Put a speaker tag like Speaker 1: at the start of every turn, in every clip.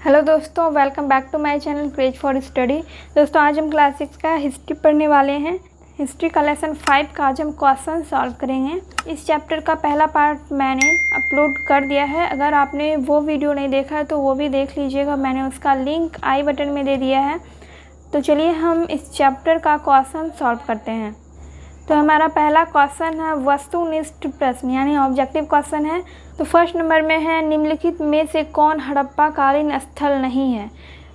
Speaker 1: Hello दोस्तों, welcome back to my channel craze for study. दोस्तों, आज हम क्लास 6 का हिस्ट्री पढ़ने वाले हैं। हिस्ट्री का लेसन 5 का आज हम क्वेश्चन सॉल्व करेंगे। इस चैप्टर का पहला पार्ट मैंने अपलोड कर दिया है। अगर आपने वो वीडियो नहीं देखा है तो वो भी देख लीजिएगा, मैंने उसका लिंक आई बटन में दे दिया है। तो चलिए हम इस चैप्टर का क्वेश्चन सॉल्व करते हैं। तो हमारा पहला क्वेश्चन है वस्तुनिष्ठ प्रश्न यानी ऑब्जेक्टिव क्वेश्चन है। तो फर्स्ट नंबर में है, निम्नलिखित में से कौन हड़प्पा कालीन स्थल नहीं है?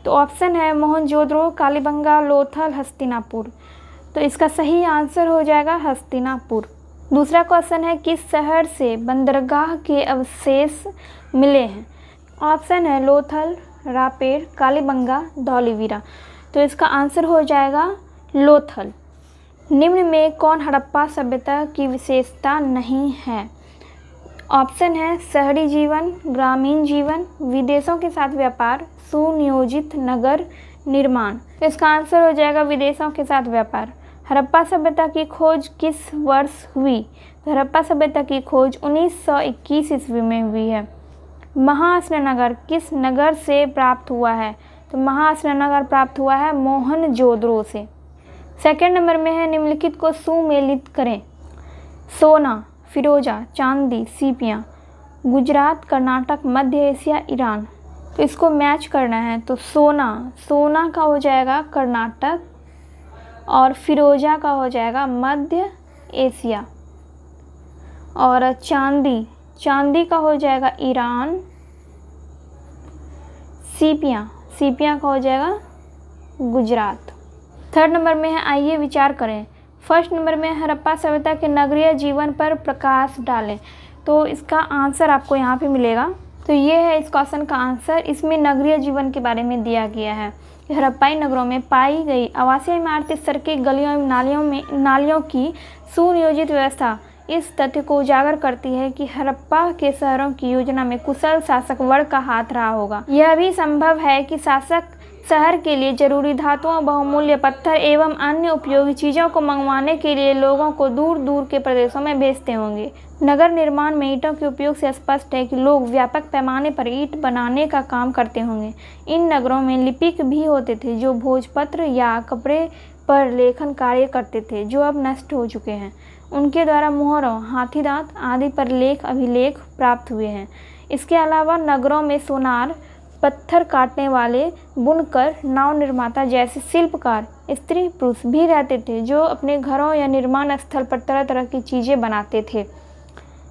Speaker 1: तो ऑप्शन है मोहनजोदड़ो, कालीबंगा, लोथल, हस्तिनापुर। तो इसका सही आंसर हो जाएगा हस्तिनापुर। दूसरा क्वेश्चन है, किस शहर से बंदरगाह के अवशेष मिले हैं? ऑप्शन है लोथल, रापेर, कालीबंगा, धौलीवीरा। तो इसका आंसर हो जाएगा लोथल। निम्न में कौन हड़प्पा सभ्यता की विशेषता नहीं है? ऑप्शन है शहरी जीवन, ग्रामीण जीवन, विदेशों के साथ व्यापार, सुनियोजित नगर निर्माण। तो इसका आंसर हो जाएगा विदेशों के साथ व्यापार। हड़प्पा सभ्यता की खोज किस वर्ष हुई? तो हड़प्पा सभ्यता की खोज 1921 ईस्वी में हुई है। महाअश्रनगर किस नगर से प्राप्त हुआ है? तो महाअश्रनगर प्राप्त हुआ है मोहनजोदड़ो से। सेकेंड नंबर में है, निम्नलिखित को सुमेलित करें। सोना, फिरोजा, चांदी, सीपियाँ। गुजरात, कर्नाटक, मध्य एशिया, ईरान। तो इसको मैच करना है। तो सोना का हो जाएगा कर्नाटक और फिरोजा का हो जाएगा मध्य एशिया। और चांदी का हो जाएगा ईरान। सीपियाँ का हो जाएगा गुजरात। थर्ड नंबर में है, आइए विचार करें। फर्स्ट नंबर में हड़प्पा सभ्यता के नगरीय जीवन पर प्रकाश डालें। तो इसका आंसर आपको यहाँ पे मिलेगा। तो ये है इस क्वेश्चन का आंसर। इसमें नगरीय जीवन के बारे में दिया गया है। हड़प्पाई नगरों में पाई गई आवासीय इमारतें, सड़कें, गलियों एवं नालियों की सुनियोजित व्यवस्था इस तथ्य को उजागर करती है कि हड़प्पा के शहरों की योजना में कुशल शासक वर्ग का हाथ रहा होगा। यह भी संभव है कि शासक शहर के लिए जरूरी धातुओं, बहुमूल्य पत्थर एवं अन्य उपयोगी चीज़ों को मंगवाने के लिए लोगों को दूर दूर के प्रदेशों में भेजते होंगे। नगर निर्माण में ईंटों के उपयोग से स्पष्ट है कि लोग व्यापक पैमाने पर ईंट बनाने का काम करते होंगे। इन नगरों में लिपिक भी होते थे जो भोजपत्र या कपड़े पर लेखन कार्य करते थे, जो अब नष्ट हो चुके हैं। उनके द्वारा मुहरों, हाथीदांत आदि पर लेख अभिलेख प्राप्त हुए हैं। इसके अलावा नगरों में सोनार, पत्थर काटने वाले, बुनकर, नाव निर्माता जैसे शिल्पकार, स्त्री पुरुष भी रहते थे जो अपने घरों या निर्माण स्थल पर तरह तरह की चीज़ें बनाते थे।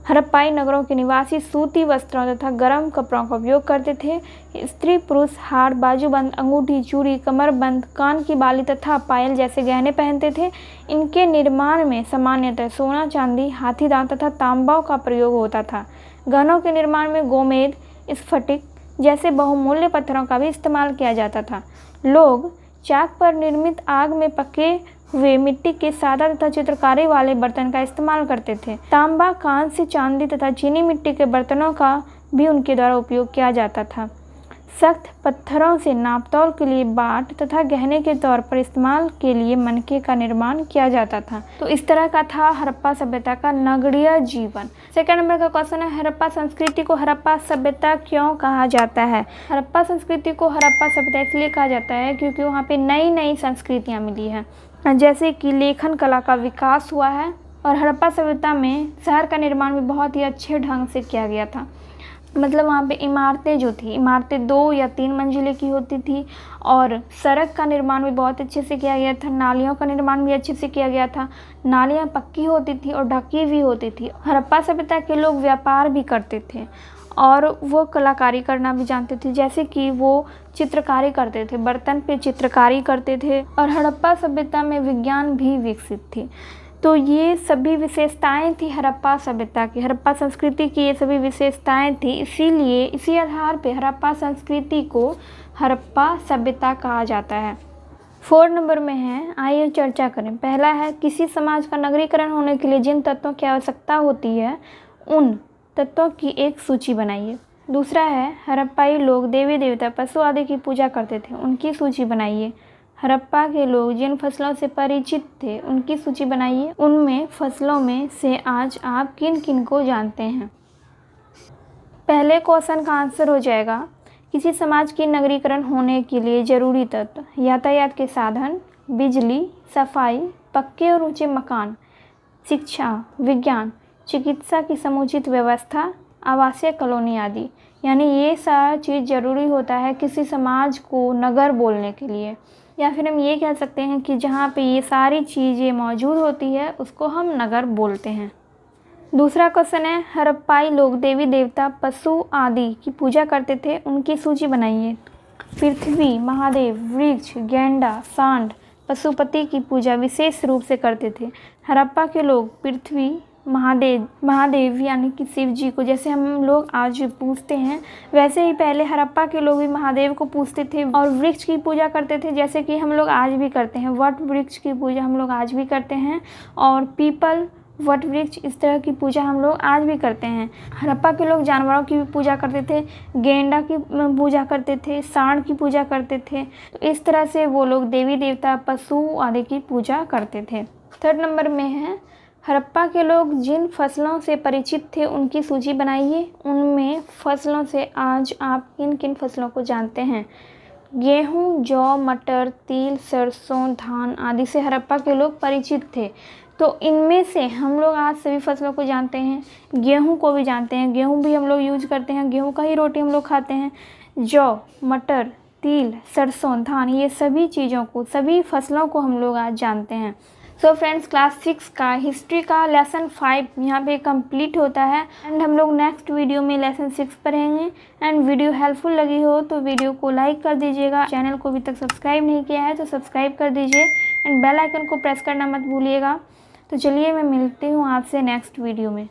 Speaker 1: हड़प्पाई नगरों के निवासी सूती वस्त्रों तथा गर्म कपड़ों का उपयोग करते थे। स्त्री पुरुष हार, बाजूबंद, अंगूठी, चूड़ी, कमरबंद, कान की बाली तथा पायल जैसे गहने पहनते थे। इनके निर्माण में सामान्यतः सोना, चांदी, हाथीदांत तथा तांबा का प्रयोग होता था। गहनों के निर्माण में गोमेद, स्फटिक जैसे बहुमूल्य पत्थरों का भी इस्तेमाल किया जाता था। लोग चाक पर निर्मित आग में पके हुए मिट्टी के सादा तथा चित्रकारी वाले बर्तन का इस्तेमाल करते थे। तांबा, कांस्य, चांदी तथा चीनी मिट्टी के बर्तनों का भी उनके द्वारा उपयोग किया जाता था। सख्त पत्थरों से नापतोल के लिए बाट तथा गहने के तौर पर इस्तेमाल के लिए मनके का निर्माण किया जाता था। तो इस तरह का था हड़प्पा सभ्यता का नगरीय जीवन। सेकंड नंबर का क्वेश्चन है, हड़प्पा संस्कृति को हड़प्पा सभ्यता क्यों कहा जाता है? हड़प्पा संस्कृति को हड़प्पा सभ्यता इसलिए कहा जाता है क्योंकि वहाँ पे नई नई संस्कृतियाँ मिली हैं, जैसे कि लेखन कला का विकास हुआ है। और हड़प्पा सभ्यता में शहर का निर्माण भी बहुत ही अच्छे ढंग से किया गया था। मतलब वहाँ पे इमारतें जो थी, इमारतें 2 या 3 मंजिले की होती थी। और सड़क का निर्माण भी बहुत अच्छे से किया गया था। नालियों का निर्माण भी अच्छे से किया गया था। नालियाँ पक्की होती थी और ढकी भी होती थी। हड़प्पा सभ्यता के लोग व्यापार भी करते थे और वो कलाकारी करना भी जानते थे, जैसे कि वो चित्रकारी करते थे, बर्तन पे चित्रकारी करते थे। और हड़प्पा सभ्यता में विज्ञान भी विकसित थी। तो ये सभी विशेषताएं थी हड़प्पा सभ्यता की, हड़प्पा संस्कृति की ये सभी विशेषताएं थी। इसीलिए इसी आधार पे हड़प्पा संस्कृति को हड़प्पा सभ्यता कहा जाता है। 4 नंबर में है, आइए चर्चा करें। पहला है, किसी समाज का नगरीकरण होने के लिए जिन तत्वों की आवश्यकता होती है उन तत्वों की एक सूची बनाइए। दूसरा है, हड़प्पाई लोग देवी देवता, पशु आदि की पूजा करते थे, उनकी सूची बनाइए। हड़प्पा के लोग जिन फसलों से परिचित थे उनकी सूची बनाइए। उनमें फसलों में से आज आप किन किन को जानते हैं? पहले क्वेश्चन का आंसर हो जाएगा किसी समाज के नगरीकरण होने के लिए जरूरी तत्व: यातायात के साधन, बिजली, सफाई, पक्के और ऊंचे मकान, शिक्षा, विज्ञान, चिकित्सा की समुचित व्यवस्था, आवासीय कॉलोनी आदि। यानी ये सारा चीज़ ज़रूरी होता है किसी समाज को नगर बोलने के लिए, या फिर हम ये कह सकते हैं कि जहाँ पे ये सारी चीज़ें मौजूद होती है उसको हम नगर बोलते हैं। दूसरा क्वेश्चन है, हड़प्पाई लोग देवी देवता, पशु आदि की पूजा करते थे, उनकी सूची बनाइए। पृथ्वी, महादेव, वृक्ष, गेंडा, सांड, पशुपति की पूजा विशेष रूप से करते थे। हड़प्पा के लोग पृथ्वी, महादेव यानी कि शिव जी को जैसे हम लोग आज पूजते हैं, वैसे ही पहले हड़प्पा के लोग भी महादेव को पूजते थे और वृक्ष की पूजा करते थे, जैसे कि हम लोग आज भी करते हैं। वट वृक्ष की पूजा हम लोग आज भी करते हैं और पीपल, वट वृक्ष, इस तरह की पूजा हम लोग आज भी करते हैं। हड़प्पा के लोग जानवरों की भी पूजा करते थे, गेंडा की पूजा करते थे, सांड की पूजा करते थे। तो इस तरह से वो लोग देवी देवता, पशु आदि की पूजा करते थे। थर्ड नंबर में है, हड़प्पा के लोग जिन फसलों से परिचित थे उनकी सूची बनाइए। उनमें फसलों से आज आप किन किन फसलों को जानते हैं? गेहूँ, जौ, मटर, तिल, सरसों, धान आदि से हड़प्पा के लोग परिचित थे। तो इनमें से हम लोग आज सभी फसलों को जानते हैं। गेहूं को भी जानते हैं, गेहूं भी हम लोग यूज करते हैं, गेहूं का ही रोटी हम लोग खाते हैं। जौ, मटर, तिल, सरसों, धान, ये सभी चीज़ों को, सभी फसलों को हम लोग आज जानते हैं। सो फ्रेंड्स, क्लास 6 का हिस्ट्री का लेसन 5 यहाँ पे कंप्लीट होता है एंड हम लोग नेक्स्ट वीडियो में लेसन 6 पढ़ेंगे। एंड वीडियो हेल्पफुल लगी हो तो वीडियो को लाइक कर दीजिएगा। चैनल को अभी तक सब्सक्राइब नहीं किया है तो सब्सक्राइब कर दीजिए एंड बेल आइकन को प्रेस करना मत भूलिएगा। तो चलिए मैं मिलती हूँ आपसे नेक्स्ट वीडियो में।